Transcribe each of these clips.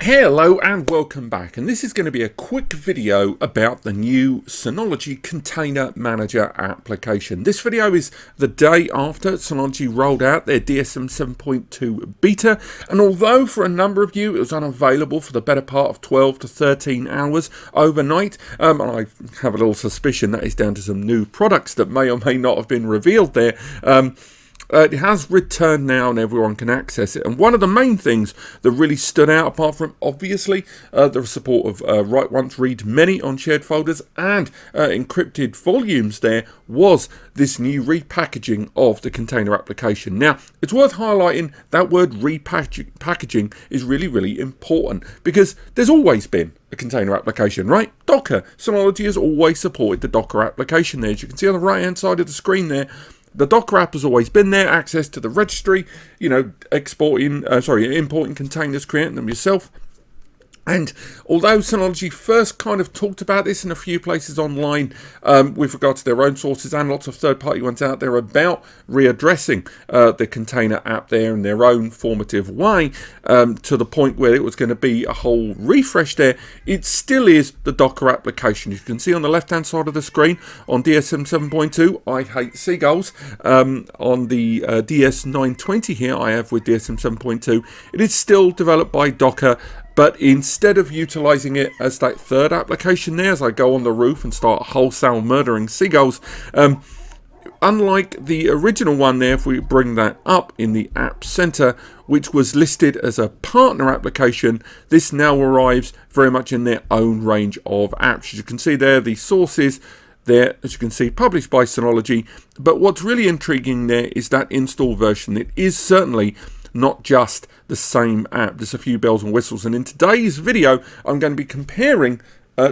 Hello and welcome back, and this is going to be a quick video about the new Synology Container Manager application. This video is the day after Synology rolled out their DSM 7.2 beta, and although for a number of you it was unavailable for the better part of 12 to 13 hours overnight, and I have a little suspicion that is down to some new products that may or may not have been revealed there, it has returned now and everyone can access it. And one of the main things that really stood out, apart from obviously the support of write once, read many on shared folders and encrypted volumes there, was this new repackaging of the container application. Now, it's worth highlighting that word repackaging is really important, because there's always been a container application, right? Docker. Synology has always supported the Docker application there. As you can see on the right hand side of the screen there, the Docker app has always been there, access to the registry, importing containers, creating them yourself. And although Synology first kind of talked about this in a few places online with regard to their own sources and lots of third-party ones out there about readdressing the container app there in their own formative way, to the point where it was going to be a whole refresh there, it still is the Docker application. You can see on the left-hand side of the screen on DSM 7.2, I hate seagulls. On the DS920 here, I have with DSM 7.2, it is still developed by Docker. But instead of utilising it as that third application there, as I go on the roof and start wholesale murdering seagulls, unlike the original one there, if we bring that up in the App Center, which was listed as a partner application, this now arrives very much in their own range of apps. As you can see there, the sources there, as you can see, published by Synology. But what's really intriguing there is that install version. It is certainly not just the same app. There's a few bells and whistles, and in today's video I'm going to be comparing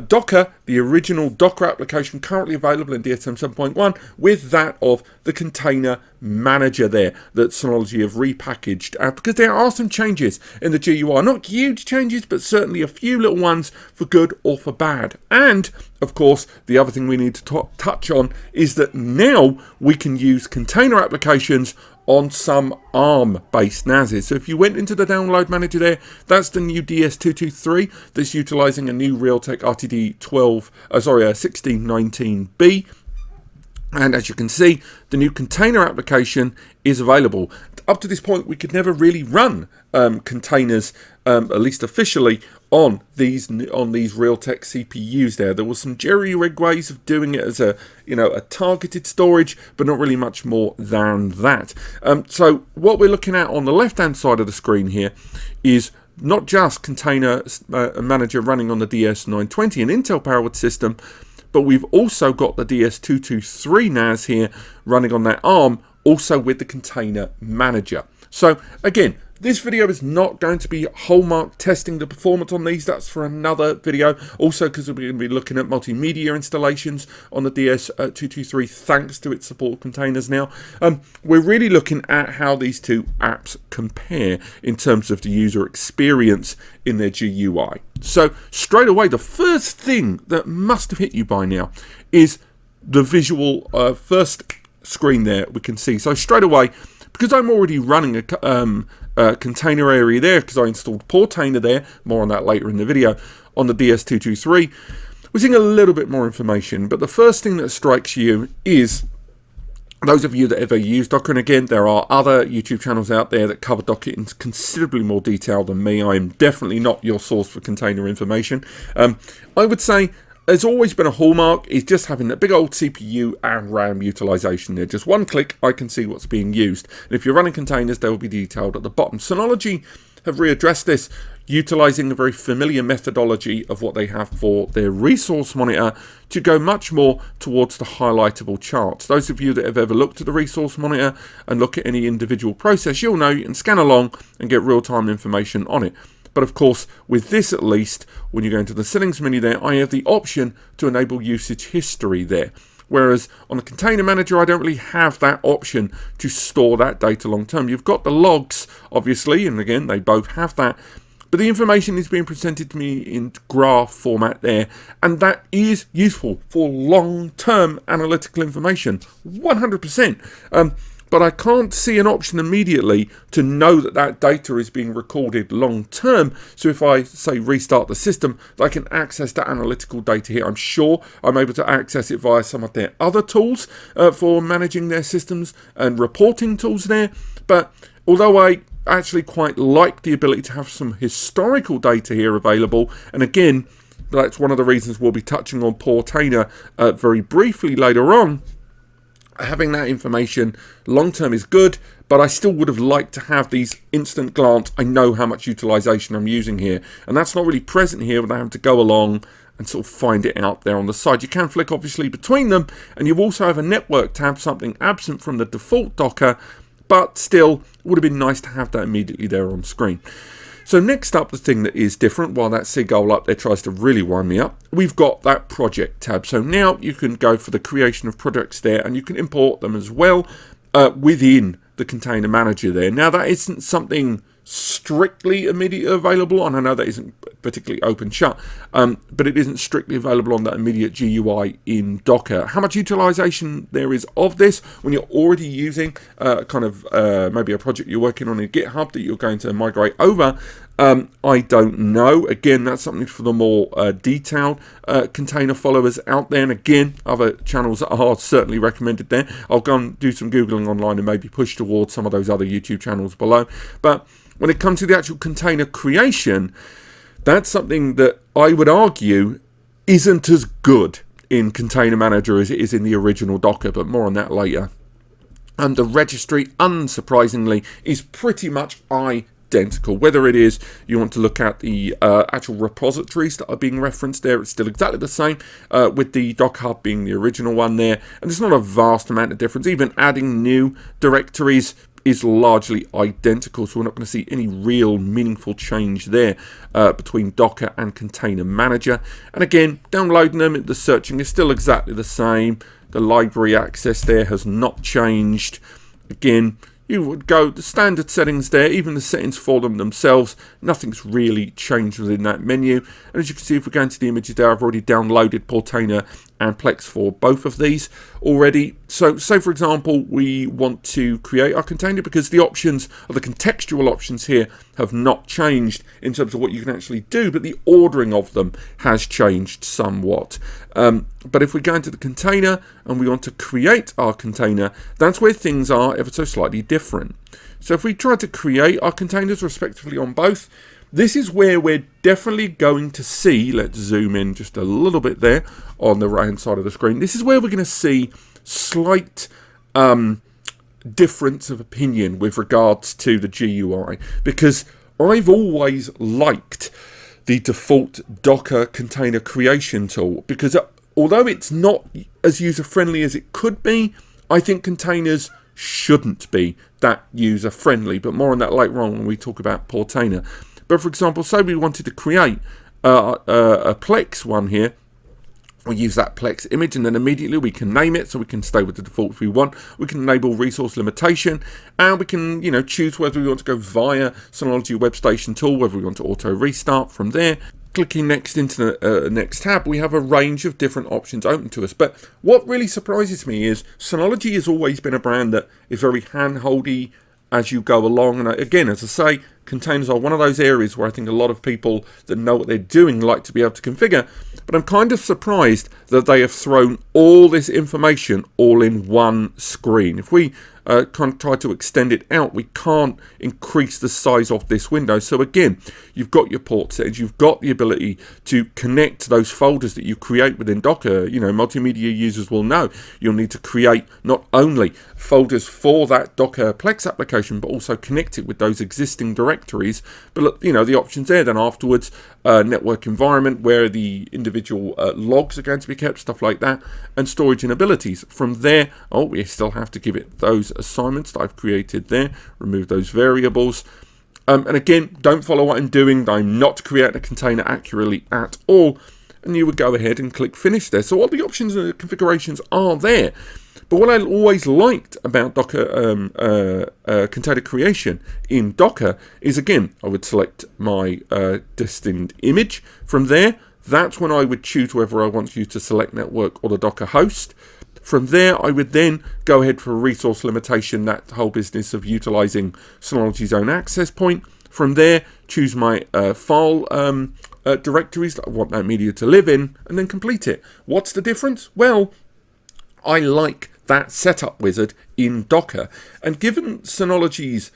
Docker, the original Docker application currently available in DSM 7.1, with that of the Container Manager there that Synology have repackaged, because there are some changes in the GUI. Not huge changes, but certainly a few little ones for good or for bad. And of course, the other thing we need to touch on is that now we can use container applications on some ARM-based NASes. So if you went into the download manager there, that's the new DS223 that's utilising a new Realtek RTD 1619B. And as you can see, the new container application is available. Up to this point, we could never really run containers, at least officially, on these Realtek CPUs there. There was some jerry-rigged ways of doing it as a targeted storage, but not really much more than that. So what we're looking at on the left-hand side of the screen here is not just Container Manager running on the DS920, an Intel-powered system, but we've also got the DS223 NAS here running on that ARM, also with the Container Manager. So again, this video is not going to be hallmark testing the performance on these. That's for another video. Also, because we're going to be looking at multimedia installations on the DS223, thanks to its support of containers now. We're really looking at how these two apps compare in terms of the user experience in their GUI. So straight away, the first thing that must have hit you by now is the visual first screen there we can see. So straight away, because I'm already running a container area there, because I installed Portainer there, more on that later in the video, on the DS223, we're seeing a little bit more information. But the first thing that strikes you is, those of you that ever use Docker, and again, there are other YouTube channels out there that cover Docker in considerably more detail than me. I am definitely not your source for container information. I would say there's always been a hallmark is just having that big old CPU and RAM utilization there. Just one click, I can see what's being used. And if you're running containers, they will be detailed at the bottom. Synology have readdressed this, utilizing a very familiar methodology of what they have for their resource monitor to go much more towards the highlightable charts. Those of you that have ever looked at the resource monitor and look at any individual process, you'll know you can scan along and get real-time information on it. But of course, with this at least, when you go into the settings menu there, I have the option to enable usage history there. Whereas on the Container Manager, I don't really have that option to store that data long term. You've got the logs, obviously, and again, they both have that. But the information is being presented to me in graph format there, and that is useful for long-term analytical information, 100%. but I can't see an option immediately to know that that data is being recorded long term. So if I say restart the system, I can access that analytical data here. I'm sure I'm able to access it via some of their other tools for managing their systems and reporting tools there. But although I actually quite like the ability to have some historical data here available, and again, that's one of the reasons we'll be touching on Portainer very briefly later on. Having that information long term is good, but I still would have liked to have these instant glance. I know how much utilization I'm using here, and that's not really present here without having to go along and sort of find it out there on the side. You can flick obviously between them, and you also have a network tab, something absent from the default Docker, but still would have been nice to have that immediately there on screen. So next up, the thing that is different, while that seagull up there tries to really wind me up, we've got that project tab. So now you can go for the creation of projects there, and you can import them as well within the Container Manager there. Now that isn't something strictly immediately available, and I know that isn't particularly open shut, but it isn't strictly available on that immediate GUI in Docker. How much utilization there is of this when you're already using maybe a project you're working on in GitHub that you're going to migrate over, I don't know. Again, that's something for the more detailed container followers out there, and again, other channels are certainly recommended there. I'll go and do some Googling online and maybe push towards some of those other YouTube channels below. But when it comes to the actual container creation, that's something that I would argue isn't as good in Container Manager as it is in the original Docker, but more on that later. And the registry, unsurprisingly, is pretty much identical. Whether it is you want to look at the actual repositories that are being referenced there, it's still exactly the same, with the Docker Hub being the original one there. And there's not a vast amount of difference. Even adding new directories is largely identical, so we're not going to see any real meaningful change there between Docker and Container Manager. And again, downloading them, the searching is still exactly the same. The library access there has not changed. Again, you would go the standard settings there, even the settings for them themselves, nothing's really changed within that menu. And as you can see, if we go into the images there, I've already downloaded Portainer and Plex for both of these already. So say for example we want to create our container, because the options, or the contextual options here, have not changed in terms of what you can actually do, but the ordering of them has changed somewhat. But if we go into the container and we want to create our container, that's where things are ever so slightly different. So if we try to create our containers respectively on both, this is where we're definitely going to see, let's zoom in just a little bit there on the right hand side of the screen, this is where we're going to see slight difference of opinion with regards to the GUI, because I've always liked the default Docker container creation tool, because although it's not as user-friendly as it could be, I think containers shouldn't be that user-friendly, but more on that later on when we talk about Portainer. But for example, say we wanted to create a Plex one here, we use that Plex image, and then immediately we can name it, so we can stay with the default if we want. We can enable resource limitation, and we can, choose whether we want to go via Synology Web Station tool, whether we want to auto restart from there. Clicking next into the next tab, we have a range of different options open to us. But what really surprises me is Synology has always been a brand that is very hand-holdy as you go along. And again, as I say, containers are one of those areas where I think a lot of people that know what they're doing like to be able to configure. But I'm kind of surprised that they have thrown all this information all in one screen. If we try to extend it out, we can't increase the size of this window. So again, you've got your port settings, you've got the ability to connect those folders that you create within Docker. Multimedia users will know you'll need to create not only folders for that Docker Plex application, but also connect it with those existing directories. But look, the options there then afterwards, network environment where the individual logs are going to be kept, stuff like that, and storage and abilities. From there, we still have to give it those assignments that I've created there, remove those variables. And again, don't follow what I'm doing. I'm not creating a container accurately at all. And you would go ahead and click finish there. So all the options and the configurations are there. But what I always liked about Docker container creation in Docker is, again, I would select my destined image. From there, that's when I would choose whether I want you to select network or the Docker host. From there, I would then go ahead for a resource limitation, that whole business of utilizing Synology's own access point. From there, choose my file directories that I want that media to live in, and then complete it. What's the difference? Well, I like that setup wizard in Docker. And given Synology's,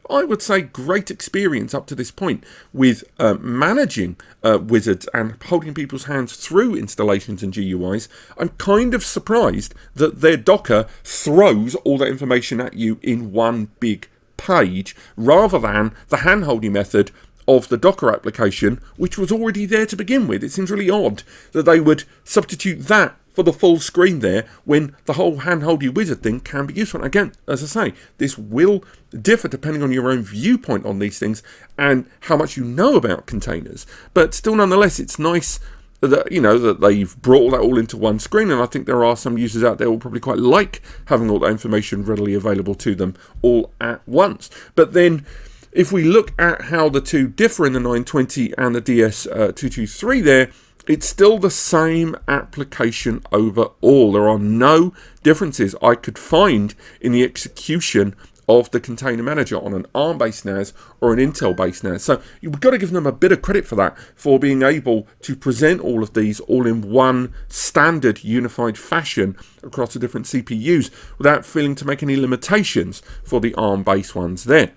I would say great experience up to this point with managing wizards and holding people's hands through installations and GUIs, I'm kind of surprised that their Docker throws all that information at you in one big page, rather than the hand-holding method of the Docker application, which was already there to begin with. It seems really odd that they would substitute that for the full screen there when the whole hand-holdy wizard thing can be useful. Again, as I say, this will differ depending on your own viewpoint on these things and how much you know about containers. But still, nonetheless, it's nice that that they've brought that all into one screen, and I think there are some users out there who will probably quite like having all that information readily available to them all at once. But then, if we look at how the two differ in the 920 and the DS223 there, it's still the same application overall. There are no differences I could find in the execution of the Container Manager on an ARM-based NAS or an Intel-based NAS. So you've got to give them a bit of credit for that, for being able to present all of these all in one standard unified fashion across the different CPUs without feeling to make any limitations for the ARM-based ones there.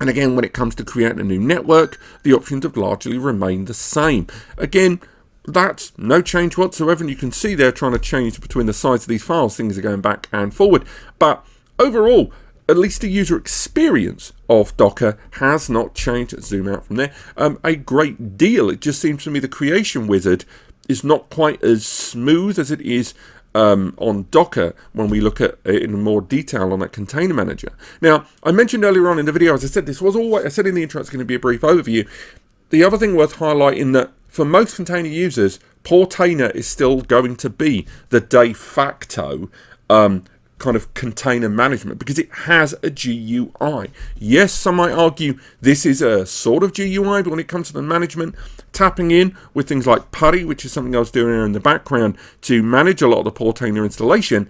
And again, when it comes to creating a new network, the options have largely remained the same. Again, that's no change whatsoever, and you can see they're trying to change between the size of these files. Things are going back and forward. But overall, at least the user experience of Docker has not changed. Let's zoom out from there. A great deal. It just seems to me the creation wizard is not quite as smooth as it is on Docker when we look at it in more detail on that Container Manager. Now, I mentioned earlier on in the video, as I said, I said in the intro, it's going to be a brief overview. The other thing worth highlighting that for most container users, Portainer is still going to be the de facto kind of container management because it has a GUI. Yes, some might argue this is a sort of GUI, but when it comes to the management, tapping in with things like Putty, which is something I was doing here in the background to manage a lot of the Portainer installation,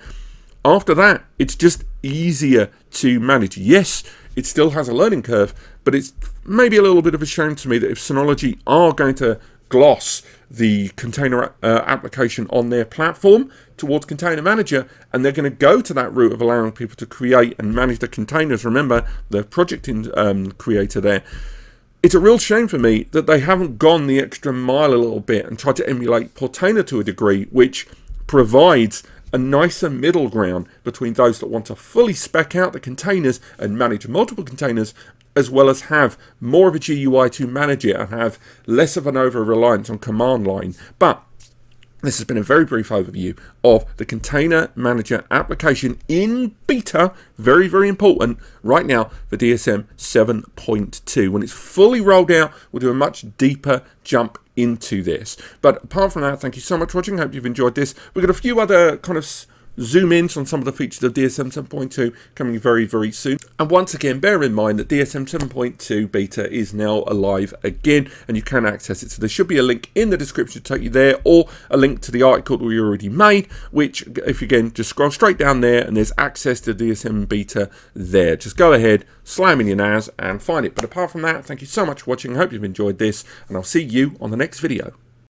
after that, it's just easier to manage. Yes, it still has a learning curve, but it's maybe a little bit of a shame to me that if Synology are going to gloss the container application on their platform towards Container Manager, and they're going to go to that route of allowing people to create and manage the containers. Remember, the project creator there. It's a real shame for me that they haven't gone the extra mile a little bit and tried to emulate Portainer to a degree, which provides a nicer middle ground between those that want to fully spec out the containers and manage multiple containers, as well as have more of a GUI to manage it and have less of an over-reliance on command line. But this has been a very brief overview of the Container Manager application in beta, very, very important right now for DSM 7.2. When it's fully rolled out, we'll do a much deeper jump into this. But apart from that, thank you so much for watching. I hope you've enjoyed this. We've got a few other kind of zoom ins on some of the features of DSM 7.2 coming very, very soon. And once again, bear in mind that DSM 7.2 beta is now alive again, and you can access it. So there should be a link in the description to take you there, or a link to the article that we already made, which, if you again just scroll straight down there, and there's access to DSM beta there. Just go ahead, slam in your NAS and find it. But apart from that, thank you so much for watching. I hope you've enjoyed this, and I'll see you on the next video.